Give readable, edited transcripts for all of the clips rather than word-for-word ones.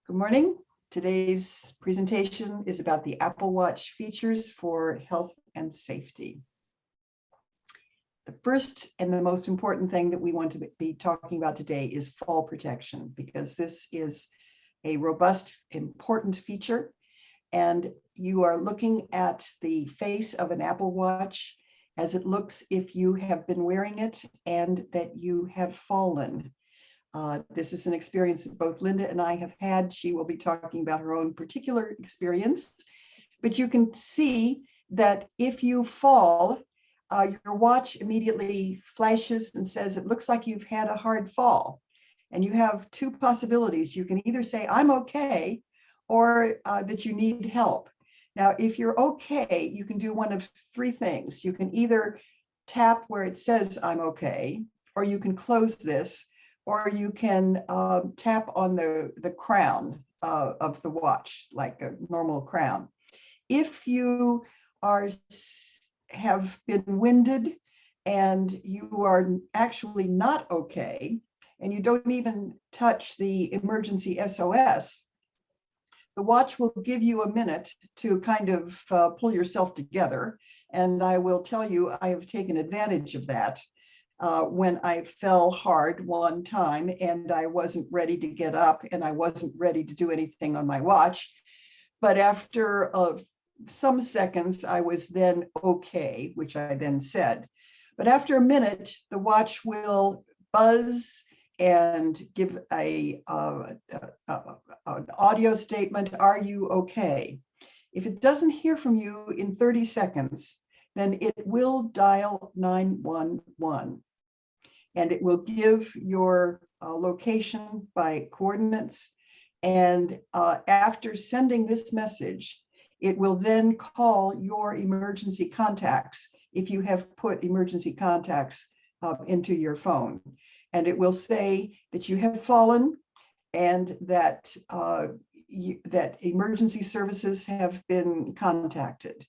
Good morning. Today's presentation is about the Apple Watch features for health and safety. The first and the most important thing that we want to be talking about today is fall protection, because this is a robust, important feature. And you are looking at the face of an Apple Watch as it looks if you have been wearing it and that you have fallen. This is an experience that both Linda and I have had. She will be talking about her own particular experience, but you can see that if you fall, your watch immediately flashes and says, it looks like you've had a hard fall. And you have two possibilities. You can either say, I'm okay, or that you need help. Now, if you're okay, you can do one of three things. You can either tap where it says, I'm okay, or you can close this, or you can tap on the crown of the watch, like a normal crown. If you have been winded and you are actually not okay, and you don't even touch the emergency SOS, the watch will give you a minute to kind of pull yourself together. And I will tell you, I have taken advantage of that. When I fell hard one time and I wasn't ready to get up and I wasn't ready to do anything on my watch. But after some seconds, I was then okay, which I then said. But after a minute, the watch will buzz and give an audio statement, are you okay? If it doesn't hear from you in 30 seconds, then it will dial 911. And it will give your location by coordinates. And after sending this message, it will then call your emergency contacts if you have put emergency contacts into your phone. And it will say that you have fallen and that, that emergency services have been contacted.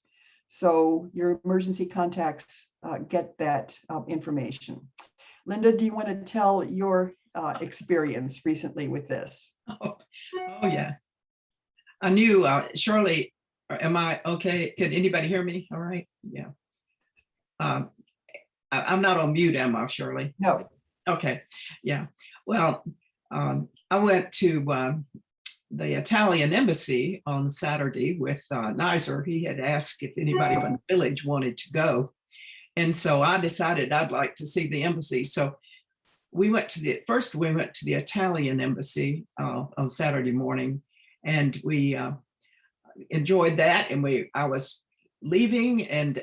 So your emergency contacts get that information. Linda, do you want to tell your experience recently with this? Oh yeah. I knew, Shirley, am I okay? Can anybody hear me? All right. Yeah. I'm not on mute, am I, Shirley? No. Okay. Yeah. Well, I went to the Italian embassy on Saturday with Nizer. He had asked if anybody from the village wanted to go. And so I decided I'd like to see the embassy. So we went to the Italian embassy on Saturday morning, and we enjoyed that. And I was leaving, and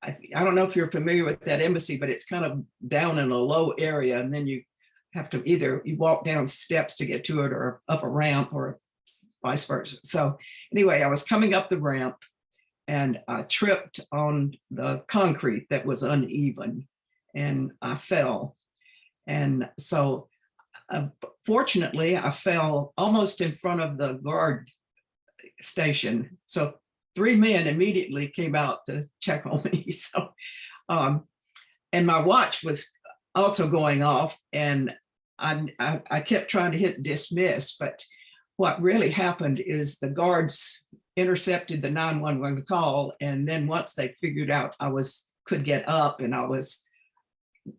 I don't know if you're familiar with that embassy, but it's kind of down in a low area. And then you have to either you walk down steps to get to it or up a ramp or vice versa. So anyway, I was coming up the ramp and I tripped on the concrete that was uneven and I fell. And so fortunately, I fell almost in front of the guard station. So 3 men immediately came out to check on me. So, and my watch was also going off, and I kept trying to hit dismiss, but what really happened is the guards intercepted the 911 call, and then once they figured out I could get up and I was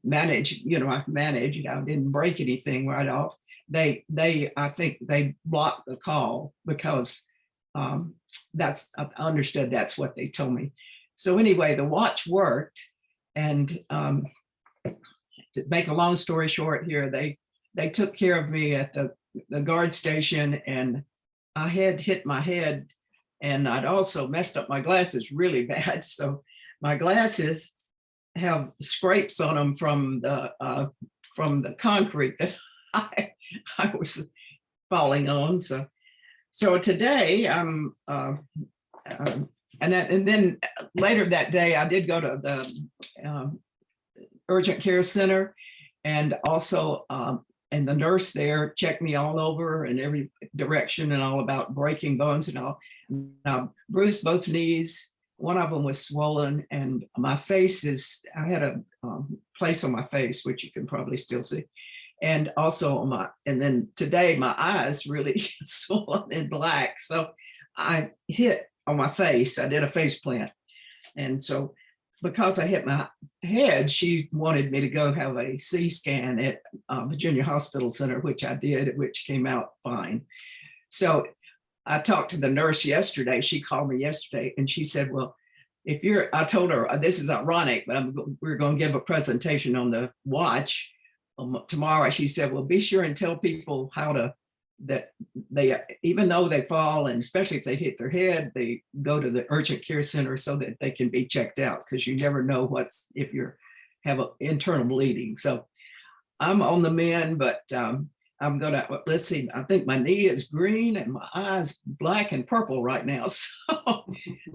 managed, I managed, I didn't break anything right off. I think they blocked the call because I understood that's what they told me. So anyway, the watch worked, and to make a long story short here, they took care of me at the guard station, and I had hit my head, and I'd also messed up my glasses really bad. So my glasses have scrapes on them from the concrete that I was falling on. So today and then later that day I did go to the urgent care center, and also and the nurse there checked me all over in every direction and all about breaking bones and all. I bruised both knees. One of them was swollen, and my face I had a place on my face, which you can probably still see. And also on and then today my eyes really swollen and black. So I hit on my face. I did a face plant. And so because I hit my head, she wanted me to go have a C scan at Virginia Hospital Center, which I did, which came out fine. So I talked to the nurse yesterday. She called me yesterday and she said, well, I told her, this is ironic, but we're going to give a presentation on the watch tomorrow. She said, well, be sure and tell people that they, even though they fall, and especially if they hit their head, they go to the urgent care center so that they can be checked out, because you never know if you have an internal bleeding. So I'm on the mend, but I'm gonna, let's see, I think my knee is green and my eyes black and purple right now.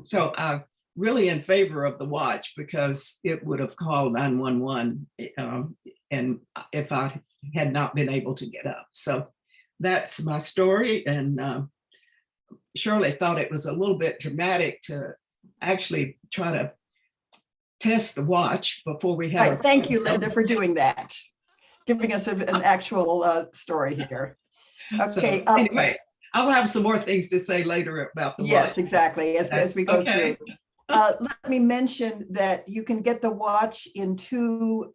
So I'm really in favor of the watch, because it would have called 911 and if I had not been able to get up. So that's my story. And Shirley thought it was a little bit dramatic to actually try to test the watch before we have. Right. Thank you, Linda, for doing that, giving us an actual story here. Okay. So, anyway, I'll have some more things to say later about the watch. Yes, exactly, as we go through. Let me mention that you can get the watch in two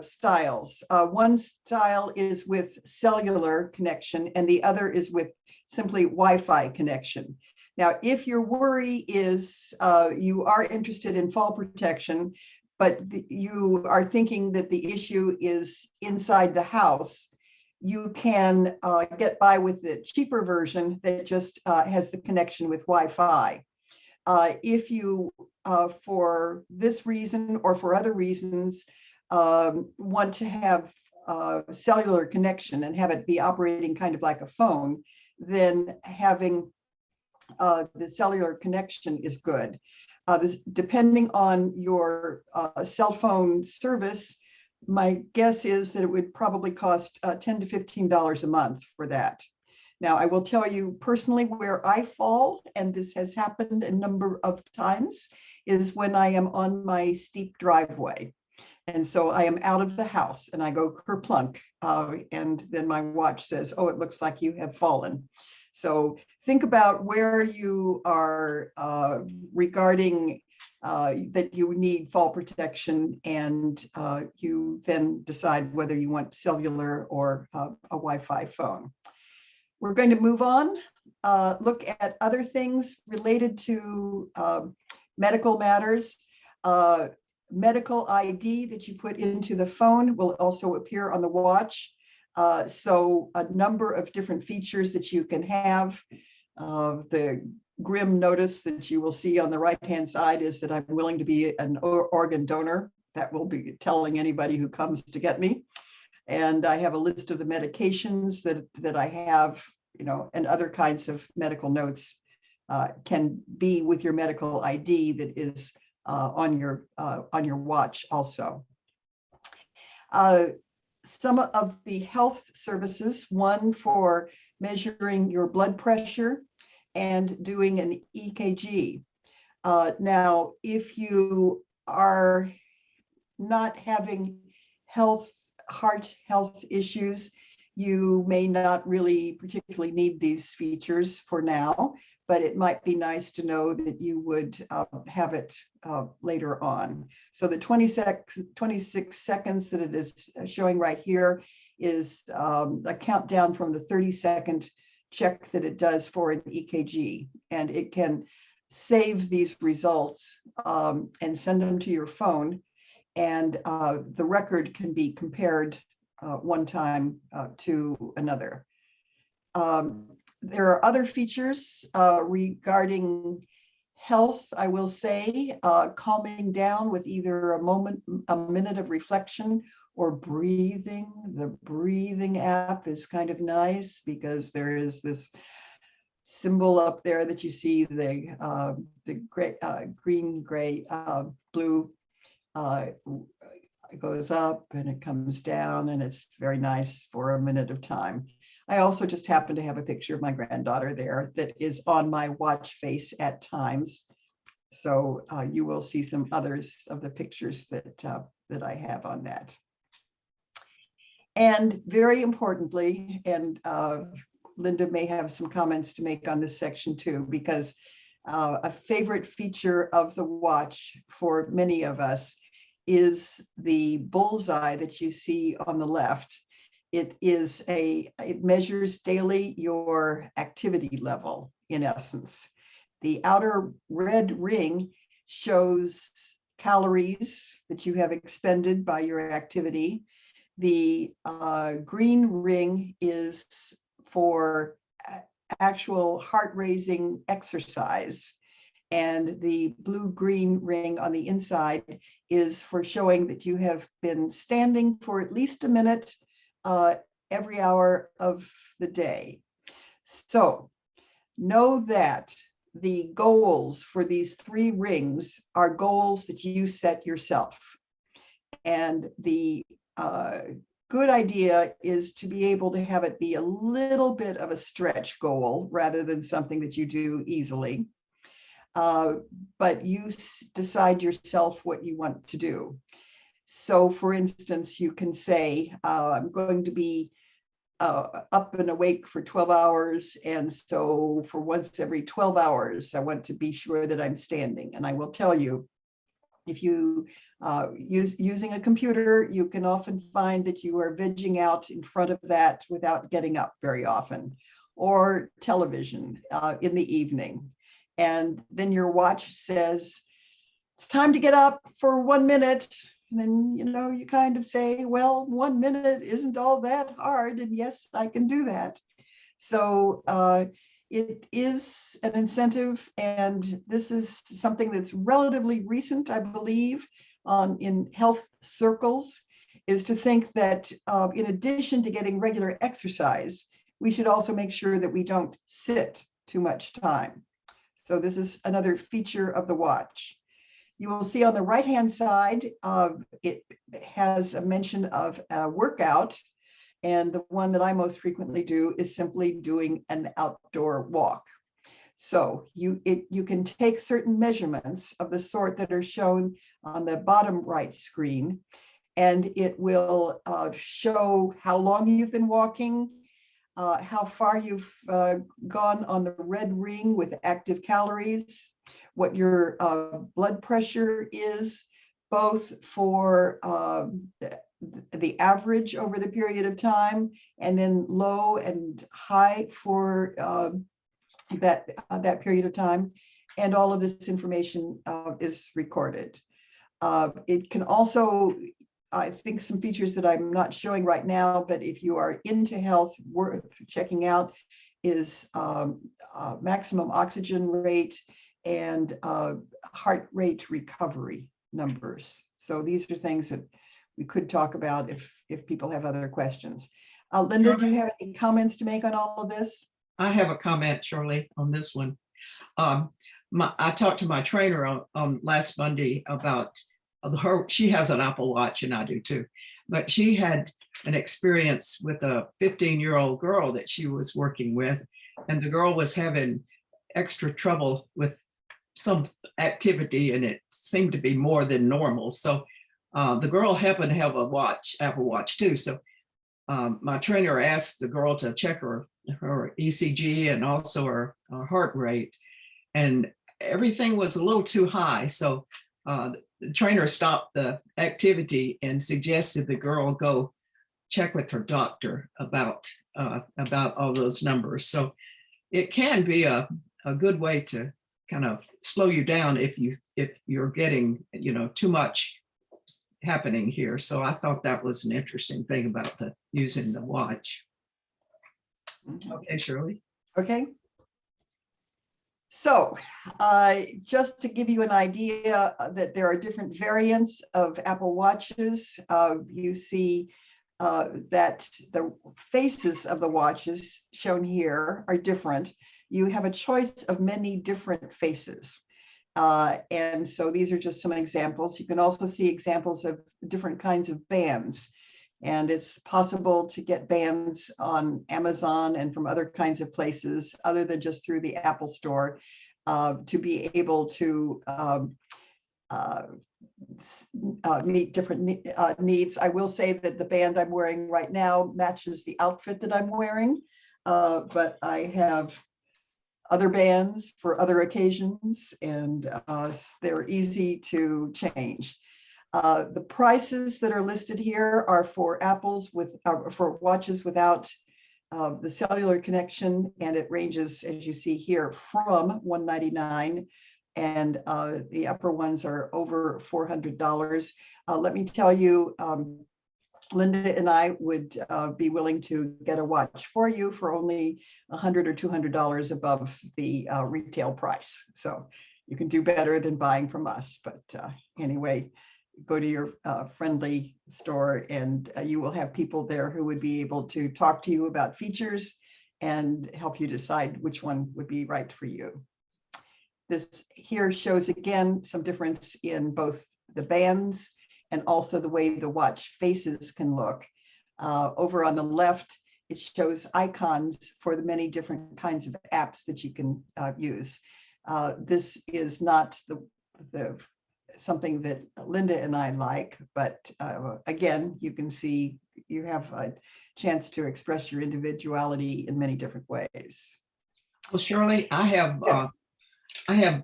styles. One style is with cellular connection and the other is with simply Wi-Fi connection. Now, if your worry is you are interested in fall protection, but you are thinking that the issue is inside the house, you can get by with the cheaper version that just has the connection with Wi-Fi. If you, for this reason or for other reasons, want to have cellular connection and have it be operating kind of like a phone, then having the cellular connection is good. Depending on your cell phone service, my guess is that it would probably cost $10 to $15 a month for that. Now, I will tell you personally where I fall, and this has happened a number of times, is when I am on my steep driveway. And so I am out of the house and I go kerplunk, and then my watch says, oh, it looks like you have fallen. So think about where you are regarding that you need fall protection, and you then decide whether you want cellular or a Wi-Fi phone. We're going to move on, look at other things related to medical matters. Medical ID that you put into the phone will also appear on the watch. So a number of different features that you can have. The grim notice that you will see on the right-hand side is that I'm willing to be an organ donor. That will be telling anybody who comes to get me. And I have a list of the medications that I have, and other kinds of medical notes can be with your medical ID that is on your watch also. Some of the health services, one for measuring your blood pressure and doing an EKG. Now, if you are not having heart health issues, you may not really particularly need these features for now, but it might be nice to know that you would have it later on. So the 26 seconds that it is showing right here is a countdown from the 30-second check that it does for an EKG, and it can save these results and send them to your phone, and the record can be compared one time to another. There are other features regarding health, I will say, calming down with either a minute of reflection or breathing. The breathing app is kind of nice because there is this symbol up there that you see, the gray, green, gray, blue. It goes up and it comes down, and it's very nice for a minute of time. I also just happen to have a picture of my granddaughter there that is on my watch face at times. So you will see some others of the pictures that I have on that. And very importantly, and Linda may have some comments to make on this section too, because a favorite feature of the watch for many of us is the bullseye that you see on the left. It measures daily your activity level, in essence. The outer red ring shows calories that you have expended by your activity. The green ring is for actual heart-raising exercise. And the blue-green ring on the inside is for showing that you have been standing for at least a minute every hour of the day. So know that the goals for these 3 rings are goals that you set yourself. And the good idea is to be able to have it be a little bit of a stretch goal rather than something that you do easily. But you decide yourself what you want to do. So for instance, you can say, I'm going to be up and awake for 12 hours. And so for once every 12 hours, I want to be sure that I'm standing. And I will tell you, if you using a computer, you can often find that you are vegging out in front of that without getting up very often, or television in the evening. And then your watch says, it's time to get up for 1 minute. And then, you kind of say, well, 1 minute isn't all that hard. And yes, I can do that. So it is an incentive. And this is something that's relatively recent, I believe, in health circles, is to think that in addition to getting regular exercise, we should also make sure that we don't sit too much time. So this is another feature of the watch. You will see on the right-hand side, it has a mention of a workout. And the one that I most frequently do is simply doing an outdoor walk. So you can take certain measurements of the sort that are shown on the bottom right screen, and it will show how long you've been walking, how far you've gone on the red ring with active calories, what your blood pressure is, both for the average over the period of time, and then low and high for that period of time. And all of this information is recorded. It can also, I think, some features that I'm not showing right now, but if you are into health, worth checking out is maximum oxygen rate and heart rate recovery numbers. So these are things that we could talk about if people have other questions. Linda, do you have any comments to make on all of this? I have a comment, Shirley, on this one. I talked to my trainer on last Monday about she has an Apple Watch and I do too, but she had an experience with a 15-year-old girl that she was working with, and the girl was having extra trouble with some activity, and it seemed to be more than normal. So the girl happened to have a Apple Watch too. So my trainer asked the girl to check her ECG and also her heart rate, and everything was a little too high. So the trainer stopped the activity and suggested the girl go check with her doctor about all those numbers. So it can be a good way to kind of slow you down if you're getting too much happening here. So I thought that was an interesting thing about using the watch. Okay, Shirley. Okay. So just to give you an idea that there are different variants of Apple Watches, you see that the faces of the watches shown here are different. You have a choice of many different faces. And so these are just some examples. You can also see examples of different kinds of bands. And it's possible to get bands on Amazon and from other kinds of places other than just through the Apple Store to be able to meet different needs. I will say that the band I'm wearing right now matches the outfit that I'm wearing, but I have other bands for other occasions, and they're easy to change. The prices that are listed here are for for watches without the cellular connection, and it ranges, as you see here, from $199, and the upper ones are over $400. Let me tell you, Linda and I would be willing to get a watch for you for only $100 or $200 above the retail price. So you can do better than buying from us. But anyway, go to your friendly store, and you will have people there who would be able to talk to you about features and help you decide which one would be right for you. This here shows again some difference in both the bands and also the way the watch faces can look. Over on the left, it shows icons for the many different kinds of apps that you can use. This is not the something that Linda and I like, but again, you can see you have a chance to express your individuality in many different ways. Well, Shirley, I have Yes.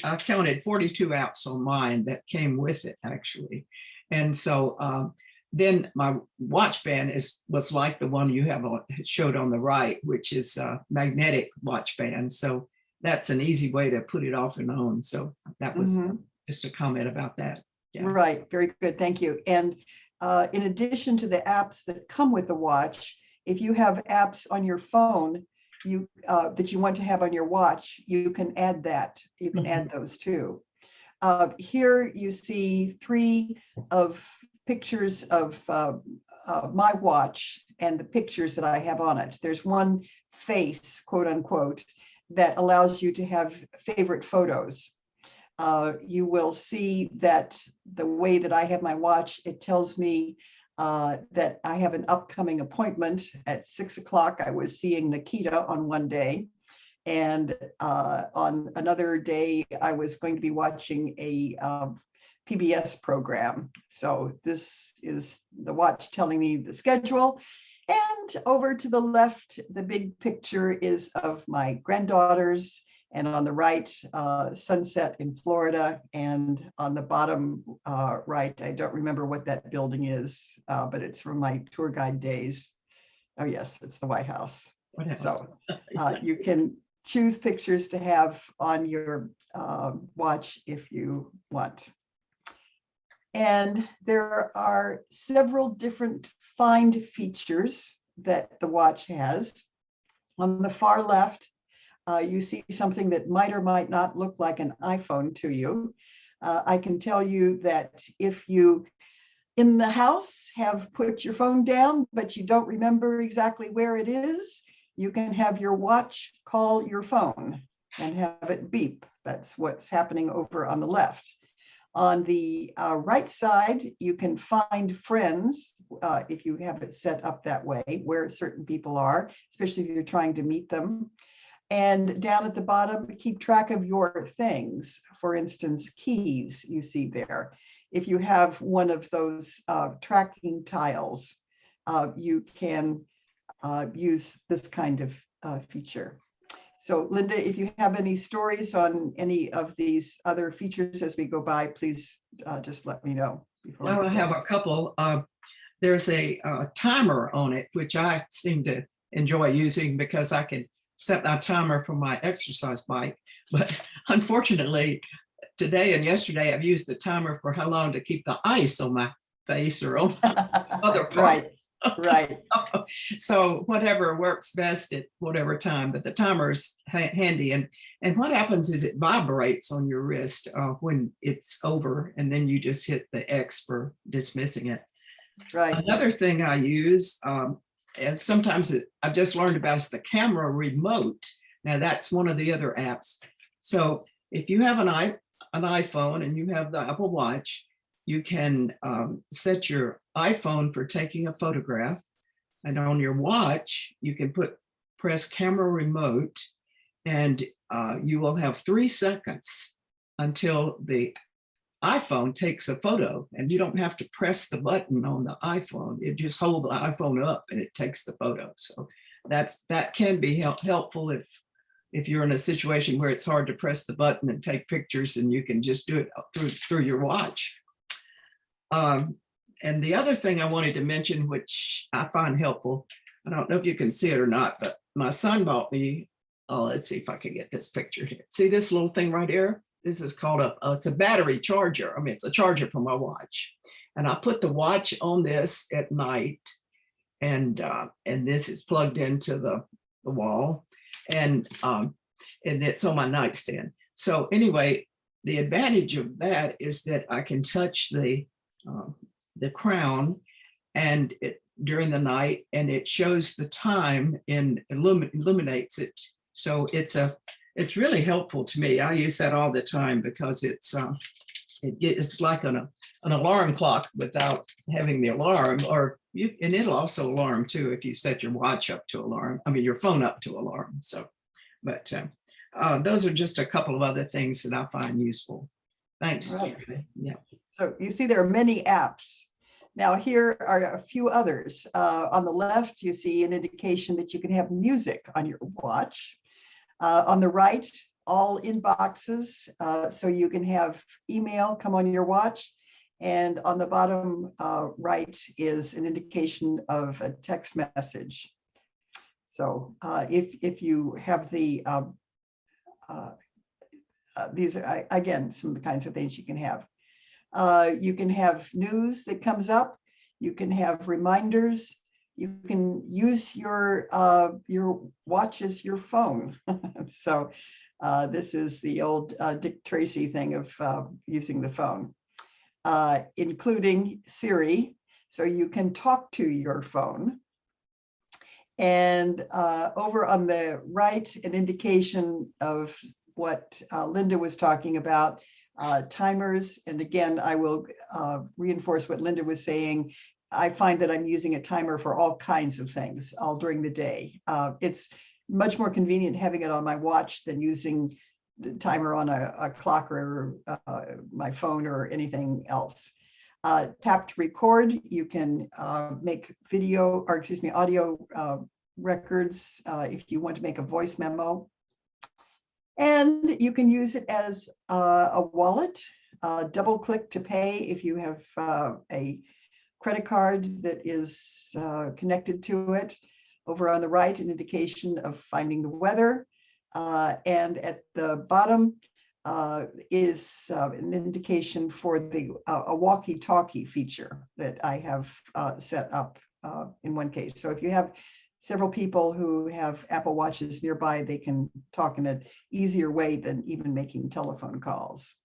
I counted 42 apps on mine that came with it, actually. And so then my watch band was like the one you have showed on the right, which is a magnetic watch band. So that's an easy way to put it off and on. So that was just a comment about that. Yeah. Right, very good, thank you. And in addition to the apps that come with the watch, if you have apps on your phone that you want to have on your watch, you can add that. You can add those too. Here you see 3 of pictures of my watch and the pictures that I have on it. There's one face, quote unquote, that allows you to have favorite photos. You will see that the way that I have my watch, it tells me that I have an upcoming appointment at 6 o'clock. I was seeing Nikita on one day, and on another day, I was going to be watching a PBS program. So this is the watch telling me the schedule. And over to the left, the big picture is of my granddaughters. And on the right, sunset in Florida. And on the bottom right, I don't remember what that building is, but it's from my tour guide days. Oh yes, it's the White House. So you can choose pictures to have on your watch if you want. And there are several different find features that the watch has. On the far left, you see something that might or might not look like an iPhone to you. I can tell you that if you in the house have put your phone down, but you don't remember exactly where it is, you can have your watch call your phone and have it beep. That's what's happening over on the left. On the right side, you can find friends if you have it set up that way, where certain people are, especially if you're trying to meet them. And down at the bottom, keep track of your things. For instance, keys you see there. If you have one of those tracking tiles, you can use this kind of feature. So Linda, if you have any stories on any of these other features as we go by, please just let me know. Well, I have a couple. There's a timer on it, which I seem to enjoy using because I can set my timer for my exercise bike. But unfortunately, today and yesterday, I've used the timer for how long to keep the ice on my face or on other parts. Right. So whatever works best at whatever time, but the timer's handy. And what happens is it vibrates on your wrist when it's over, and then you just hit the X for dismissing it. Right. Another thing I use, and sometimes I've just learned about is the camera remote. Now that's one of the other apps. So if you have an iPhone and you have the Apple Watch, you can set your iPhone for taking a photograph, and on your watch, you can press camera remote, and you will have 3 seconds until the iPhone takes a photo, and you don't have to press the button on the iPhone. You just hold the iPhone up and it takes the photo. So that can be helpful if you're in a situation where it's hard to press the button and take pictures, and you can just do it through your watch. And the other thing I wanted to mention, which I find helpful, I don't know if you can see it or not, but my son bought me, let's see if I can get this picture here. See this little thing right here? This is called it's a battery charger. I mean, it's a charger for my watch. And I put the watch on this at night, and this is plugged into the wall, and it's on my nightstand. So anyway, the advantage of that is that I can touch the crown and during the night, and it shows the time and illuminates it. So it's really helpful to me. I use that all the time because it's like an alarm clock without having the alarm, and it'll also alarm too if you set your watch up to alarm. I mean, your phone up to alarm. So, but those are just a couple of other things that I find useful. Thanks. Right. Yeah. So you see there are many apps. Now here are a few others. On the left, you see an indication that you can have music on your watch. On the right, all inboxes, so you can have email come on your watch. And on the bottom right is an indication of a text message. So if you have the, these are, again, some of the kinds of things you can have. You can have news that comes up. You can have reminders. You can use your watch as your phone. So this is the old Dick Tracy thing of using the phone, including Siri. So you can talk to your phone. And over on the right, an indication of what Linda was talking about, timers. And again, I will reinforce what Linda was saying. I find that I'm using a timer for all kinds of things all during the day. It's much more convenient having it on my watch than using the timer on a clock or my phone or anything else. Tap to record, you can make video, or excuse me, audio records if you want to make a voice memo. And you can use it as a wallet, double click to pay if you have a credit card that is connected to it. Over on the right, an indication of finding the weather. And at the bottom is an indication for the a walkie-talkie feature that I have set up in one case. So if you have several people who have Apple Watches nearby, they can talk in an easier way than even making telephone calls.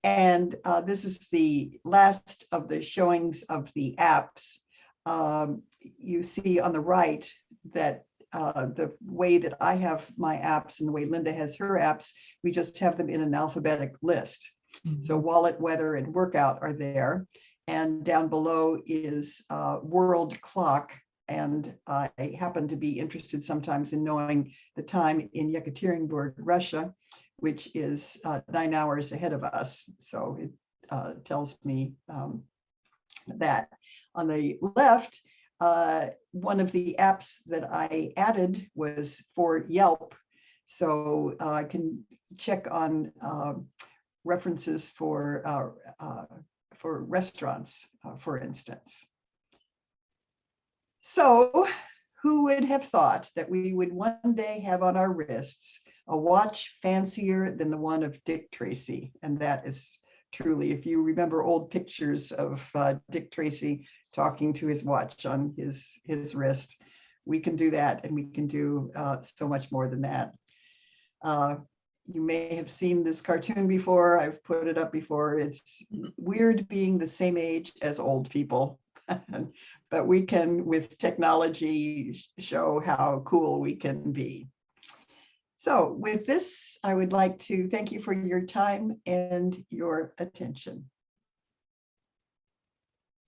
And this is the last of the showings of the apps. You see on the right that the way that I have my apps and the way Linda has her apps, we just have them in an alphabetic list. Mm-hmm. So wallet, weather, and workout are there. And down below is world clock. And I happen to be interested sometimes in knowing the time in Yekaterinburg, Russia, which is 9 hours ahead of us. So it tells me that. On the left, one of the apps that I added was for Yelp. So I can check on references for restaurants, for instance. So who would have thought that we would one day have on our wrists a watch fancier than the one of Dick Tracy? And that is truly, if you remember old pictures of Dick Tracy talking to his watch on his wrist, we can do that, and we can do so much more than that. You may have seen this cartoon before. I've put it up before. It's weird being the same age as old people. But we can, with technology, show how cool we can be. So with this, I would like to thank you for your time and your attention.